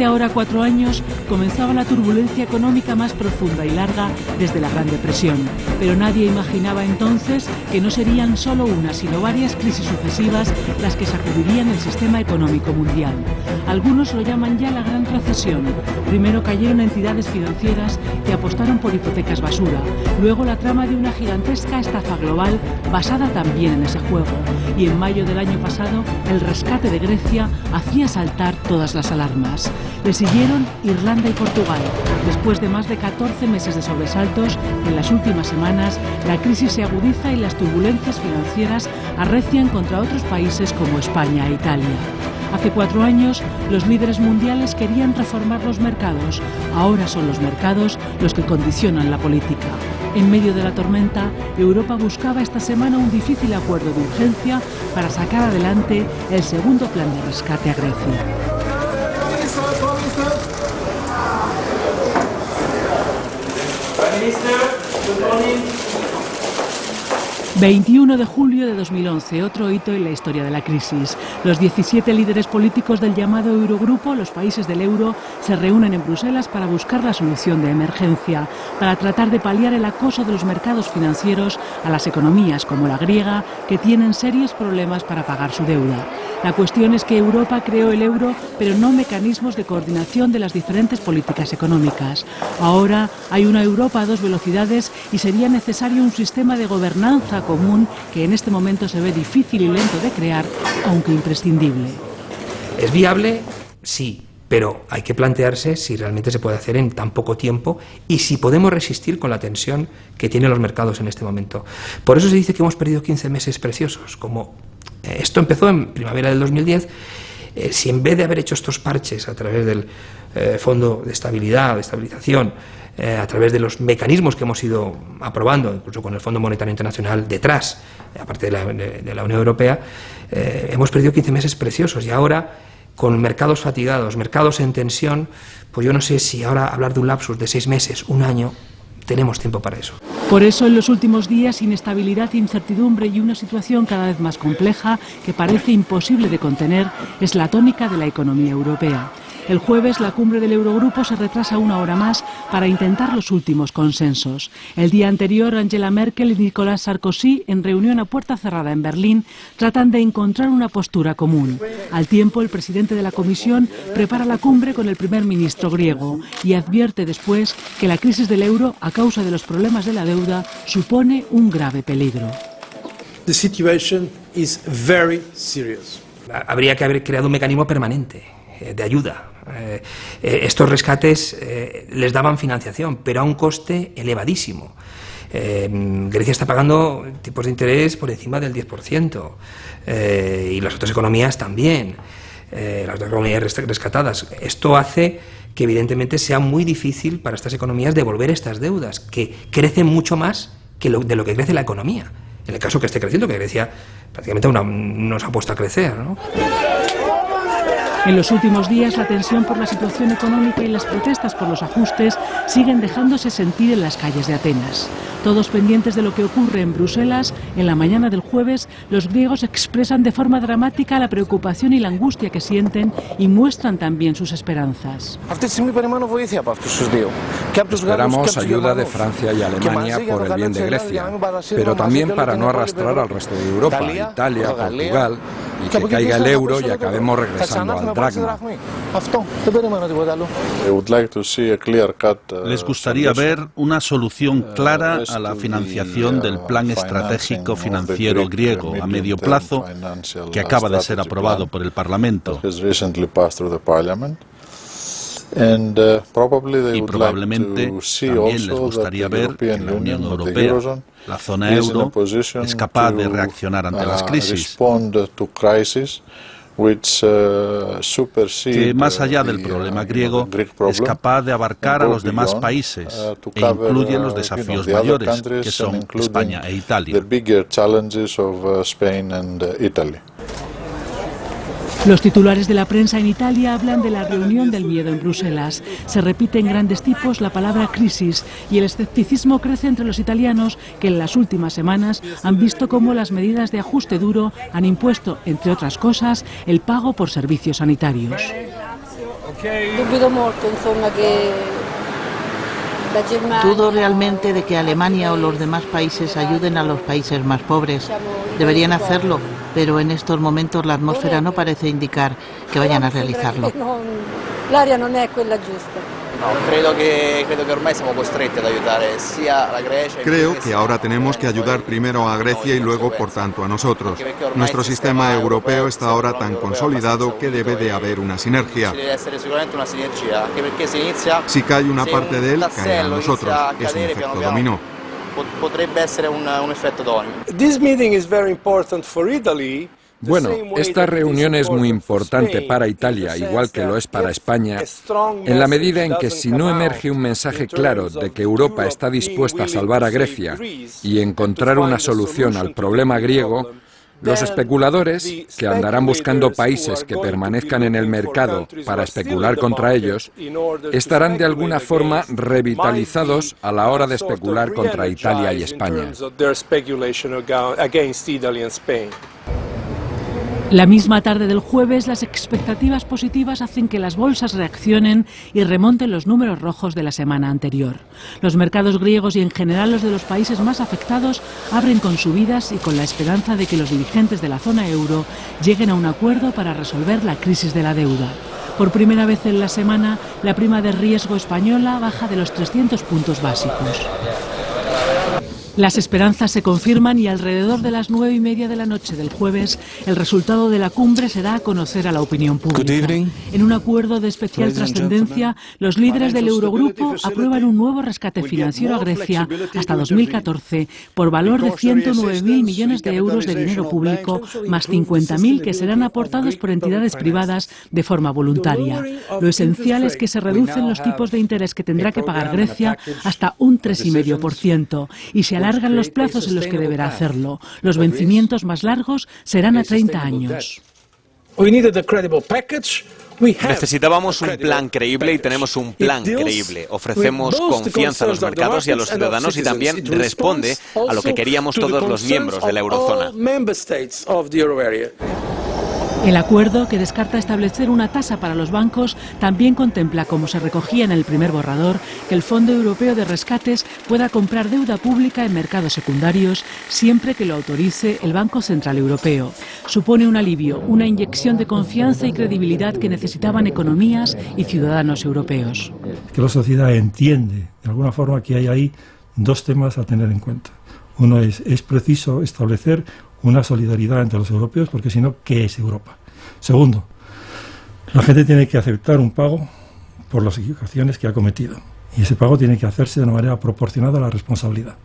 Hace ahora 4 años comenzaba la turbulencia económica más profunda y larga desde la Gran Depresión, pero nadie imaginaba entonces que no serían solo una, sino varias crisis sucesivas las que sacudirían el sistema económico mundial. Algunos lo llaman ya la Gran Recesión. Primero cayeron entidades financieras que apostaron por hipotecas basura, luego la trama de una gigantesca estafa global basada también en ese juego, y en mayo del año pasado el rescate de Grecia hacía saltar todas las alarmas. Le siguieron Irlanda y Portugal. Después de más de 14 meses de sobresaltos, en las últimas semanas la crisis se agudiza y las turbulencias financieras arrecian contra otros países como España e Italia. Hace 4 años, los líderes mundiales querían reformar los mercados. Ahora son los mercados los que condicionan la política. En medio de la tormenta, Europa buscaba esta semana un difícil acuerdo de urgencia para sacar adelante el segundo plan de rescate a Grecia. 21 de julio de 2011, otro hito en la historia de la crisis. Los 17 líderes políticos del llamado Eurogrupo, los países del euro, se reúnen en Bruselas para buscar la solución de emergencia, para tratar de paliar el acoso de los mercados financieros a las economías como la griega, que tienen serios problemas para pagar su deuda. La cuestión es que Europa creó el euro, pero no mecanismos de coordinación de las diferentes políticas económicas. Ahora hay una Europa a 2 velocidades y sería necesario un sistema de gobernanza común que en este momento se ve difícil y lento de crear, aunque imprescindible. ¿Es viable? Sí, pero hay que plantearse si realmente se puede hacer en tan poco tiempo y si podemos resistir con la tensión que tienen los mercados en este momento. Por eso se dice que hemos perdido 15 meses preciosos. Como esto empezó en primavera del 2010, si en vez de haber hecho estos parches a través del Fondo de Estabilidad, de Estabilización, a través de los mecanismos que hemos ido aprobando, incluso con el Fondo Monetario Internacional detrás, aparte de la Unión Europea, hemos perdido 15 meses preciosos y ahora, con mercados fatigados, mercados en tensión, pues yo no sé si ahora hablar de un lapsus de 6 meses, un año, tenemos tiempo para eso. Por eso, en los últimos días, inestabilidad, incertidumbre y una situación cada vez más compleja que parece imposible de contener es la tónica de la economía europea. El jueves, la cumbre del Eurogrupo se retrasa 1 hora más para intentar los últimos consensos. El día anterior, Angela Merkel y Nicolas Sarkozy, en reunión a puerta cerrada en Berlín, tratan de encontrar una postura común. Al tiempo, el presidente de la Comisión prepara la cumbre con el primer ministro griego y advierte después que la crisis del euro, a causa de los problemas de la deuda, supone un grave peligro. The situation is very serious. Habría que haber creado un mecanismo permanente de ayuda. Estos rescates les daban financiación, pero a un coste elevadísimo. Grecia está pagando tipos de interés por encima del 10%, y las otras economías también, las otras economías rescatadas. Esto hace que evidentemente sea muy difícil para estas economías devolver estas deudas, que crecen mucho más de lo que crece la economía. En el caso que esté creciendo, que Grecia prácticamente no se ha puesto a crecer, ¿no? En los últimos días, la tensión por la situación económica y las protestas por los ajustes siguen dejándose sentir en las calles de Atenas. Todos pendientes de lo que ocurre en Bruselas, en la mañana del jueves, los griegos expresan de forma dramática la preocupación y la angustia que sienten y muestran también sus esperanzas. Esperamos ayuda de Francia y Alemania por el bien de Grecia, pero también para no arrastrar al resto de Europa, Italia, Portugal, y que caiga el euro y acabemos regresando al dracma. Les gustaría ver una solución clara a la financiación del plan estratégico financiero griego a medio plazo que acaba de ser aprobado por el Parlamento. Y probablemente también les gustaría ver que la Unión Europea, la zona euro, es capaz de reaccionar ante las crisis, que más allá del problema griego es capaz de abarcar a los demás países e incluye los desafíos mayores, que son España e Italia. Los titulares de la prensa en Italia hablan de la reunión del miedo en Bruselas. Se repite en grandes tipos la palabra crisis y el escepticismo crece entre los italianos que en las últimas semanas han visto cómo las medidas de ajuste duro han impuesto, entre otras cosas, el pago por servicios sanitarios. Dudo realmente de que Alemania o los demás países ayuden a los países más pobres. Deberían hacerlo, pero en estos momentos la atmósfera no parece indicar que vayan a realizarlo. L'aria non è quella giusta. Creo que ahora tenemos que ayudar primero a Grecia y luego, por tanto, a nosotros. Nuestro sistema europeo está ahora tan consolidado que debe de haber una sinergia. Si cae una parte de él, cae a nosotros. Es un efecto dominó. This meeting is very important for Italy. Bueno, esta reunión es muy importante para Italia, igual que lo es para España, en la medida en que si no emerge un mensaje claro de que Europa está dispuesta a salvar a Grecia y encontrar una solución al problema griego, los especuladores, que andarán buscando países que permanezcan en el mercado para especular contra ellos, estarán de alguna forma revitalizados a la hora de especular contra Italia y España. La misma tarde del jueves, las expectativas positivas hacen que las bolsas reaccionen y remonten los números rojos de la semana anterior. Los mercados griegos y en general los de los países más afectados abren con subidas y con la esperanza de que los dirigentes de la zona euro lleguen a un acuerdo para resolver la crisis de la deuda. Por primera vez en la semana, la prima de riesgo española baja de los 300 puntos básicos. Las esperanzas se confirman y alrededor de las 9:30 de la noche del jueves, el resultado de la cumbre se da a conocer a la opinión pública. En un acuerdo de especial trascendencia, los líderes del Eurogrupo aprueban un nuevo rescate financiero a Grecia hasta 2014 por valor de 109.000 millones de euros de dinero público, más 50.000 que serán aportados por entidades privadas de forma voluntaria. Lo esencial es que se reducen los tipos de interés que tendrá que pagar Grecia hasta un 3,5% y se alargan los plazos en los que deberá hacerlo. Los vencimientos más largos serán a 30 años. Necesitábamos un plan creíble y tenemos un plan creíble. Ofrecemos confianza a los mercados y a los ciudadanos y también responde a lo que queríamos todos los miembros de la eurozona. El acuerdo, que descarta establecer una tasa para los bancos, también contempla, como se recogía en el primer borrador, que el Fondo Europeo de Rescates pueda comprar deuda pública en mercados secundarios siempre que lo autorice el Banco Central Europeo. Supone un alivio, una inyección de confianza y credibilidad que necesitaban economías y ciudadanos europeos. Que la sociedad entiende, de alguna forma, que hay ahí dos temas a tener en cuenta. Uno es preciso establecer una solidaridad entre los europeos, porque si no, ¿qué es Europa? Segundo, la gente tiene que aceptar un pago por las equivocaciones que ha cometido, y ese pago tiene que hacerse de una manera proporcionada a la responsabilidad.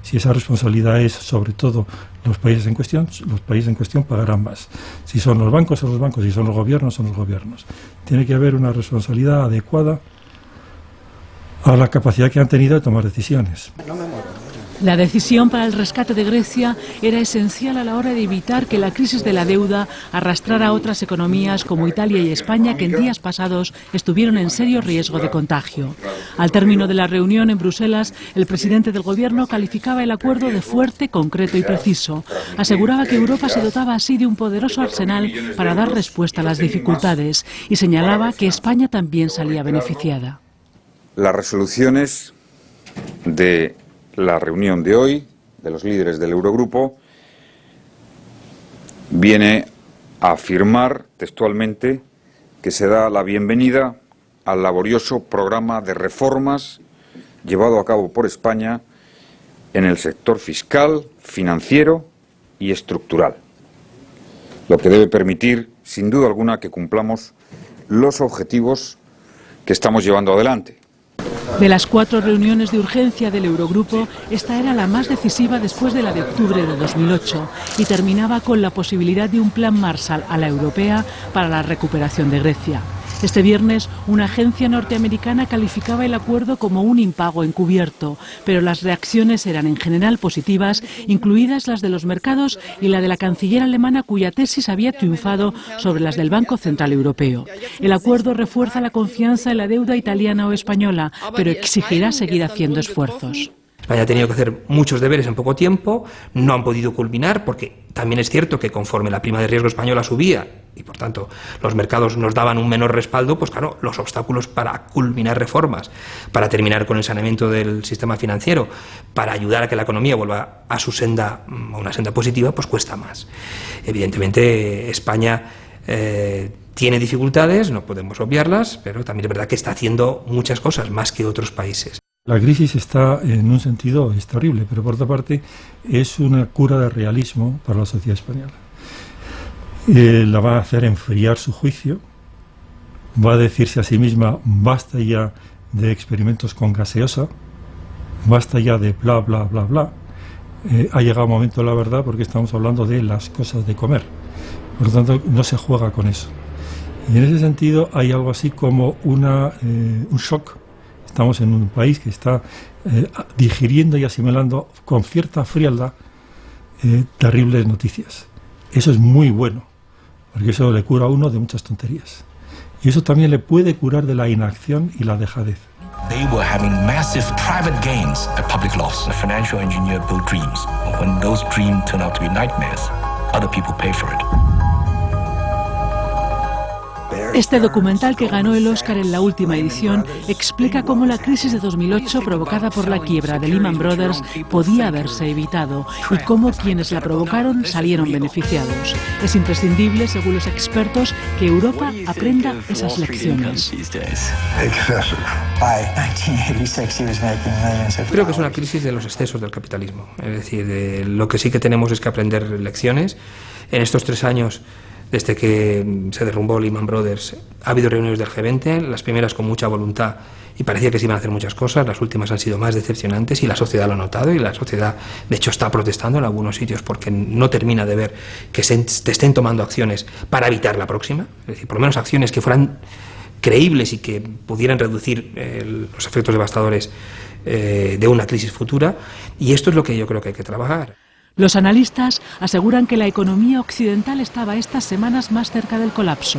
Si esa responsabilidad es sobre todo los países en cuestión pagarán más. Si son los bancos, son los bancos, si son los gobiernos, son los gobiernos. Tiene que haber una responsabilidad adecuada a la capacidad que han tenido de tomar decisiones. La decisión para el rescate de Grecia era esencial a la hora de evitar que la crisis de la deuda arrastrara a otras economías como Italia y España, que en días pasados estuvieron en serio riesgo de contagio. Al término de la reunión en Bruselas, el presidente del Gobierno calificaba el acuerdo de fuerte, concreto y preciso. Aseguraba que Europa se dotaba así de un poderoso arsenal para dar respuesta a las dificultades y señalaba que España también salía beneficiada. Las resoluciones de la reunión de hoy de los líderes del Eurogrupo viene a afirmar textualmente que se da la bienvenida al laborioso programa de reformas llevado a cabo por España en el sector fiscal, financiero y estructural, lo que debe permitir, sin duda alguna, que cumplamos los objetivos que estamos llevando adelante. De las 4 reuniones de urgencia del Eurogrupo, esta era la más decisiva después de la de octubre de 2008 y terminaba con la posibilidad de un plan Marshall a la europea para la recuperación de Grecia. Este viernes, una agencia norteamericana calificaba el acuerdo como un impago encubierto, pero las reacciones eran en general positivas, incluidas las de los mercados y la de la canciller alemana, cuya tesis había triunfado sobre las del Banco Central Europeo. El acuerdo refuerza la confianza en la deuda italiana o española, pero exigirá seguir haciendo esfuerzos. España ha tenido que hacer muchos deberes en poco tiempo, no han podido culminar, porque también es cierto que conforme la prima de riesgo española subía y por tanto los mercados nos daban un menor respaldo, pues claro, los obstáculos para culminar reformas, para terminar con el saneamiento del sistema financiero, para ayudar a que la economía vuelva a su senda, a una senda positiva, pues cuesta más. Evidentemente España tiene dificultades, no podemos obviarlas, pero también es verdad que está haciendo muchas cosas más que otros países. La crisis está, en un sentido, es terrible, pero por otra parte es una cura de realismo para la sociedad española. La va a hacer enfriar su juicio, va a decirse a sí misma, basta ya de experimentos con gaseosa, basta ya de bla, bla, bla, bla. Ha llegado el momento de la verdad porque estamos hablando de las cosas de comer. Por lo tanto, no se juega con eso. Y en ese sentido hay algo así como un shock. Estamos en un país que está digiriendo y asimilando con cierta frialdad terribles noticias. Eso es muy bueno, porque eso le cura a uno de muchas tonterías. Y eso también le puede curar de la inacción y la dejadez. They were having massive private gains at public loss. The financial engineer built dreams. When those dreams turn out to be nightmares, other people pay for it. Este documental, que ganó el Oscar en la última edición, explica cómo la crisis de 2008 provocada por la quiebra de Lehman Brothers podía haberse evitado y cómo quienes la provocaron salieron beneficiados. Es imprescindible, según los expertos, que Europa aprenda esas lecciones. Creo que es una crisis de los excesos del capitalismo. Es decir, lo que sí que tenemos es que aprender lecciones. En estos 3 años, desde que se derrumbó Lehman Brothers, ha habido reuniones del G20, las primeras con mucha voluntad y parecía que se iban a hacer muchas cosas, las últimas han sido más decepcionantes y la sociedad lo ha notado y la sociedad de hecho está protestando en algunos sitios porque no termina de ver que se estén tomando acciones para evitar la próxima, es decir, por lo menos acciones que fueran creíbles y que pudieran reducir los efectos devastadores de una crisis futura, y esto es lo que yo creo que hay que trabajar. Los analistas aseguran que la economía occidental estaba estas semanas más cerca del colapso.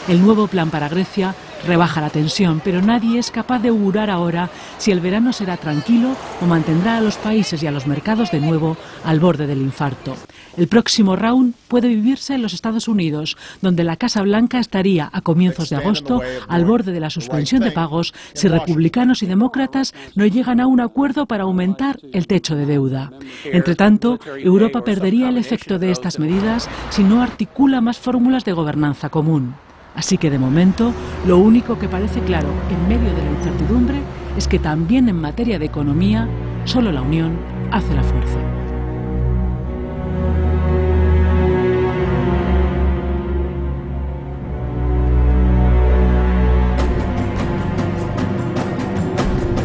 El nuevo plan para Grecia rebaja la tensión, pero nadie es capaz de augurar ahora si el verano será tranquilo o mantendrá a los países y a los mercados de nuevo al borde del infarto. El próximo round puede vivirse en los Estados Unidos, donde la Casa Blanca estaría a comienzos de agosto al borde de la suspensión de pagos si republicanos y demócratas no llegan a un acuerdo para aumentar el techo de deuda. Entre tanto, Europa perdería el efecto de estas medidas si no articula más fórmulas de gobernanza común. Así que de momento, lo único que parece claro en medio de la incertidumbre es que también en materia de economía, solo la unión hace la fuerza.